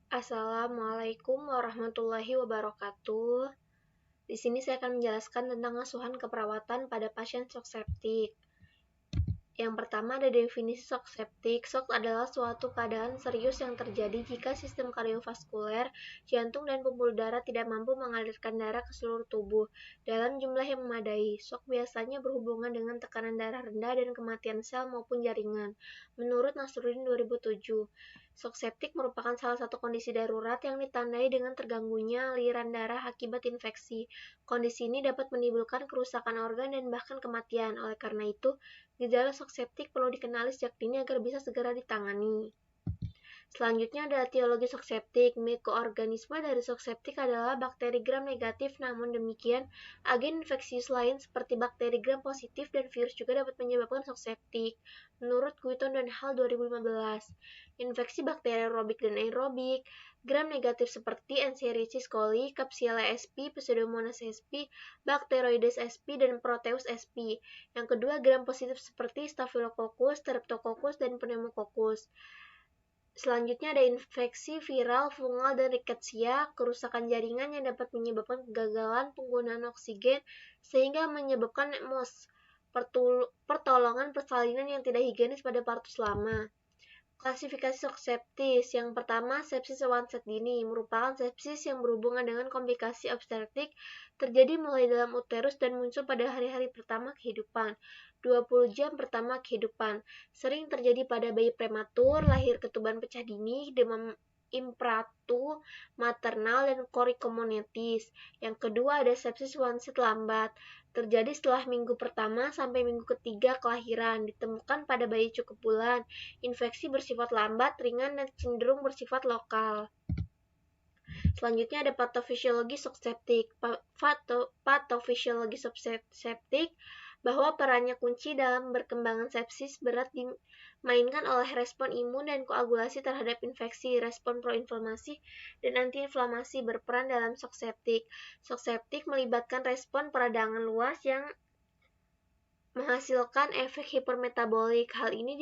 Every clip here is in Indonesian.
Assalamualaikum warahmatullahi wabarakatuh. Di sini saya akan menjelaskan tentang asuhan keperawatan pada pasien shock septik. Yang pertama ada definisi shock septik. Shock adalah suatu keadaan serius yang terjadi jika sistem kardiovaskuler, jantung, dan pembuluh darah tidak mampu mengalirkan darah ke seluruh tubuh dalam jumlah yang memadai. Shock biasanya berhubungan dengan tekanan darah rendah dan kematian sel maupun jaringan. Menurut Nasruddin 2007, shock septik merupakan salah satu kondisi darurat yang ditandai dengan terganggunya aliran darah akibat infeksi. Kondisi ini dapat menimbulkan kerusakan organ dan bahkan kematian. Oleh karena itu, gejala shock septik perlu dikenali sejak dini agar bisa segera ditangani. Selanjutnya ada etiologi shock septik. Mikroorganisme dari shock septik adalah bakteri gram negatif, namun demikian, agen infeksius lain seperti bakteri gram positif dan virus juga dapat menyebabkan shock septik. Menurut Guiton dan Hall 2015, infeksi bakteri aerobik dan aerobik, gram negatif seperti Escherichia coli, Klebsiella sp, Pseudomonas sp, Bacteroides sp, dan Proteus sp. Yang kedua, gram positif seperti Staphylococcus, Streptococcus, dan Pneumococcus. Selanjutnya ada infeksi viral, fungal, dan rickettsia, kerusakan jaringan yang dapat menyebabkan kegagalan penggunaan oksigen sehingga menyebabkan MOS, pertolongan persalinan yang tidak higienis pada partus lama. Klasifikasi shock septis. Yang pertama, sepsis onset dini merupakan sepsis yang berhubungan dengan komplikasi obstetrik terjadi mulai dalam uterus dan muncul pada hari-hari pertama kehidupan, 20 jam pertama kehidupan. Sering terjadi pada bayi prematur, lahir ketuban pecah dini, demam impratu, maternal, dan korikomonetis. Yang kedua ada sepsis onset lambat, terjadi setelah minggu pertama sampai minggu ketiga kelahiran, ditemukan pada bayi cukup bulan. Infeksi bersifat lambat, ringan, dan cenderung bersifat lokal. Selanjutnya ada patofisiologi shock septik. Patofisiologi shock septik bahwa perannya kunci dalam berkembangan sepsis berat dimainkan oleh respon imun dan koagulasi terhadap infeksi. Respon proinflamasi dan antiinflamasi berperan dalam shock septik. Shock septik melibatkan respon peradangan luas yang menghasilkan efek hipermetabolik. Hal ini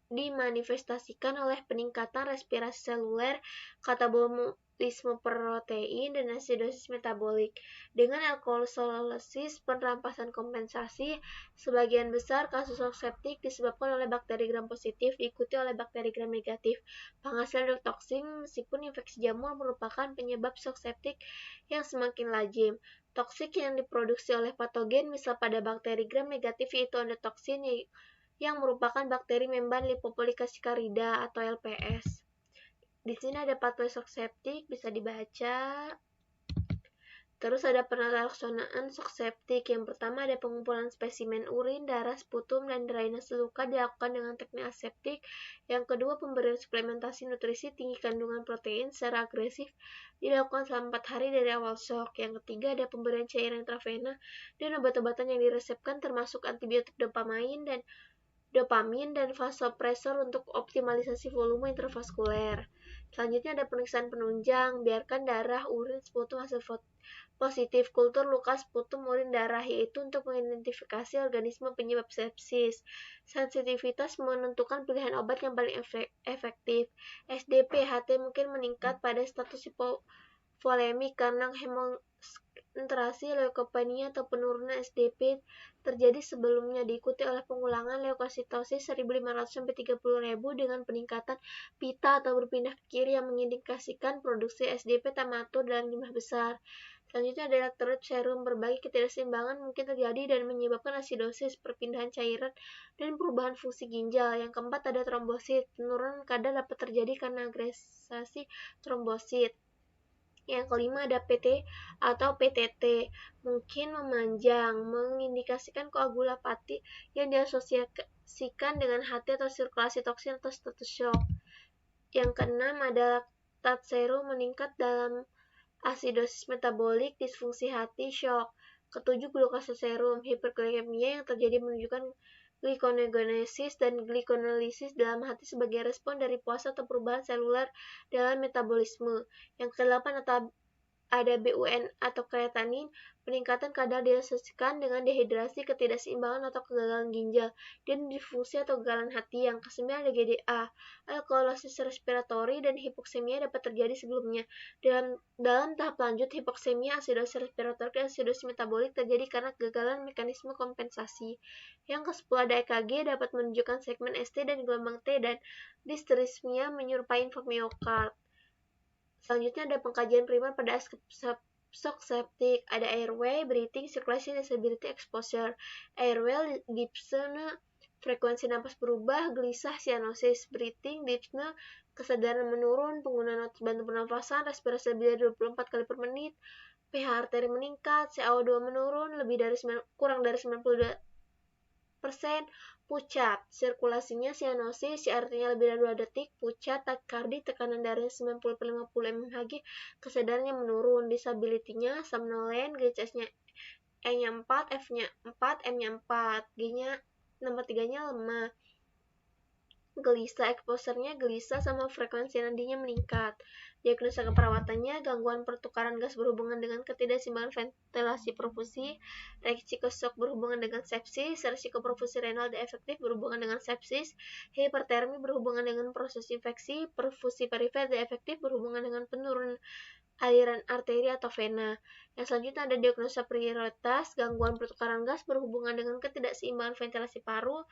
dimanifestasikan oleh peningkatan respirasi seluler, katabolisme protein, dan asidosis metabolik. Dengan alkoholisis perampasan kompensasi, sebagian besar kasus shock septik disebabkan oleh bakteri gram positif diikuti oleh bakteri gram negatif. Penghasilan endotoksin meskipun infeksi jamur merupakan penyebab shock septik yang semakin lazim. Toksik yang diproduksi oleh patogen misal pada bakteri gram negatif yaitu endotoksin yang merupakan bakteri membran Lipopolysaccharida atau LPS. Di sini ada pathway shock septik, bisa dibaca. Terus ada penelaksanaan shock septik. Yang pertama ada pengumpulan spesimen urin, darah, sputum, dan drainase luka dilakukan dengan teknik aseptik. Yang kedua pemberian suplementasi nutrisi tinggi kandungan protein secara agresif dilakukan selama 4 hari dari awal shock. Yang ketiga ada pemberian cairan intravena dan obat-obatan yang diresepkan termasuk antibiotik dopamin dan vasopresor untuk optimalisasi volume intravaskuler. Selanjutnya ada pemeriksaan penunjang, biarkan darah, urin, sputum hasil positif, kultur luka, sputum, urin, darah, yaitu untuk mengidentifikasi organisme penyebab sepsis. Sensitivitas menentukan pilihan obat yang paling efektif. SDP-HT mungkin meningkat pada status hipovolemik karena hemosentrasi leukopenia atau penurunan SDP terjadi sebelumnya, diikuti oleh pengulangan leukositosis 1.500-30.000 dengan peningkatan pita atau berpindah ke kiri yang mengindikasikan produksi SDP tamatur dalam jumlah besar. Selanjutnya ada elektrolit serum. Berbagai ketidakseimbangan mungkin terjadi dan menyebabkan asidosis, perpindahan cairan, dan perubahan fungsi ginjal. Yang keempat ada trombosit. Penurunan kadar dapat terjadi karena agregasi trombosit. Yang kelima ada PT atau PTT, mungkin memanjang, mengindikasikan koagulopati yang diasosiasikan dengan HT atau sirkulasi toksin atau status shock. Yang keenam ada laktat serum meningkat dalam asidosis metabolik, disfungsi hati, shock. Ketujuh glukose serum, hiperglikemia yang terjadi menunjukkan glikoneogenesis dan glikonolisis dalam hati sebagai respon dari puasa atau perubahan seluler dalam metabolisme. Yang kedelapan ada BUN atau kreatinin, peningkatan kadar diasosiasikan dengan dehidrasi, ketidakseimbangan atau kegagalan ginjal, dan disfungsi atau kegagalan hati. Yang ke-9 ada GDA, alkalosis respiratori dan hipoksemia dapat terjadi sebelumnya. Dalam tahap lanjut, hipoksemia, asidosis respiratori, dan asidosis metabolik terjadi karena kegagalan mekanisme kompensasi. Yang ke-10 ada EKG, dapat menunjukkan segmen ST dan gelombang T, dan disterismia menyerupai infark miokard. Selanjutnya ada pengkajian primer pada shock septic. Ada airway, breathing, circulation, disability, exposure. Airway, dyspnea, frekuensi napas berubah, gelisah, cyanosis. Breathing, dyspnea, kesadaran menurun, penggunaan otot bantu pernafasan, respirasi lebih dari 24 kali per menit, pH arteri meningkat, CO2 menurun, kurang dari 92%, pucat, sirkulasinya cyanosis, artinya lebih dari 2 detik, pucat, takikardi, tekanan darahnya 90-50 mmHg, kesadarannya menurun, disability-nya somnolent, GCS-nya E-nya 4, F-nya 4, M-nya 4, G-nya nomor 3-nya lemah. Gelisah, exposure-nya gelisah sama frekuensi nadinya meningkat. Diagnosa keperawatannya, gangguan pertukaran gas berhubungan dengan ketidakseimbangan ventilasi perfusi, resiko shock berhubungan dengan sepsis, resiko perfusi renal defektif berhubungan dengan sepsis, hipertermi berhubungan dengan proses infeksi, perfusi perifer defektif berhubungan dengan penurunan aliran arteri atau vena. Yang selanjutnya ada diagnosa prioritas, gangguan pertukaran gas berhubungan dengan ketidakseimbangan ventilasi paru,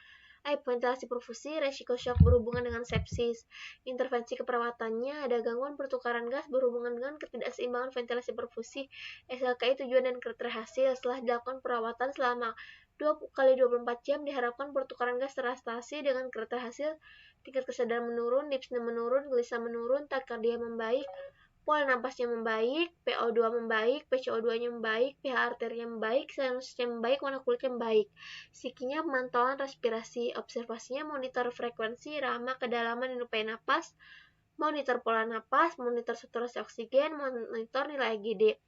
ventilasi perfusi, resiko shock berhubungan dengan sepsis. Intervensi keperawatannya ada gangguan pertukaran gas berhubungan dengan ketidakseimbangan ventilasi perfusi, SLKI tujuan dan kriteria hasil. Setelah dilakukan perawatan selama 2x24 jam, diharapkan pertukaran gas teratasi dengan kriteria hasil, tingkat kesadaran menurun, dyspnea menurun, gelisah menurun, takikardia membaik, pola napasnya membaik, PO2 membaik, PCO2-nya membaik, pH arterinya membaik, sinusnya membaik, warna kulitnya membaik. Psikinya pemantauan respirasi, observasinya monitor frekuensi, irama, kedalaman, dan upaya napas, monitor pola napas, monitor saturasi oksigen, monitor nilai IgD.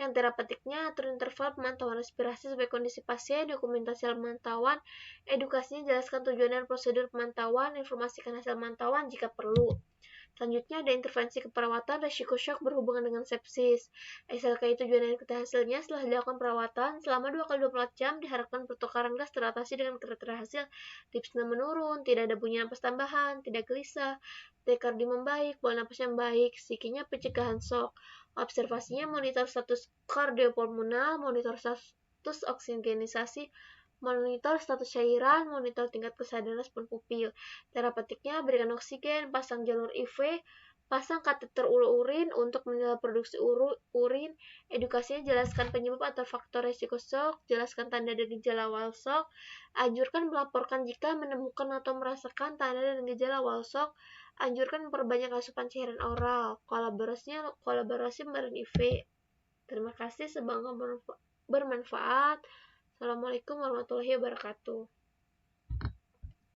Yang terapeutiknya atur interval pemantauan respirasi sebagai kondisi pasien, dokumentasi pemantauan, edukasinya jelaskan tujuan dan prosedur pemantauan, informasikan hasil pemantauan jika perlu. Selanjutnya ada intervensi keperawatan resiko shock berhubungan dengan sepsis. SLKI tujuan dan kriteria hasilnya setelah dilakukan perawatan selama 2x24 jam, diharapkan pertukaran gas teratasi dengan kriteria hasil, dyspnea menurun, tidak ada bunyi napas tambahan, tidak gelisah, takikardi membaik, pola napasnya membaik, psikinya pencegahan shock. Observasinya monitor status kardiopulmonal, monitor status oksigenisasi, monitor status cairan, monitor tingkat kesadaran respon pupil. Terapeutiknya berikan oksigen, pasang jalur IV, pasang kateter urin untuk menilai produksi urin, edukasinya jelaskan penyebab atau faktor resiko shock, jelaskan tanda dan gejala awal shock, anjurkan melaporkan jika menemukan atau merasakan tanda dan gejala awal shock, anjurkan memperbanyak asupan cairan oral, kolaborasi memberikan IV. Terima kasih, semoga bermanfaat. Assalamualaikum warahmatullahi wabarakatuh.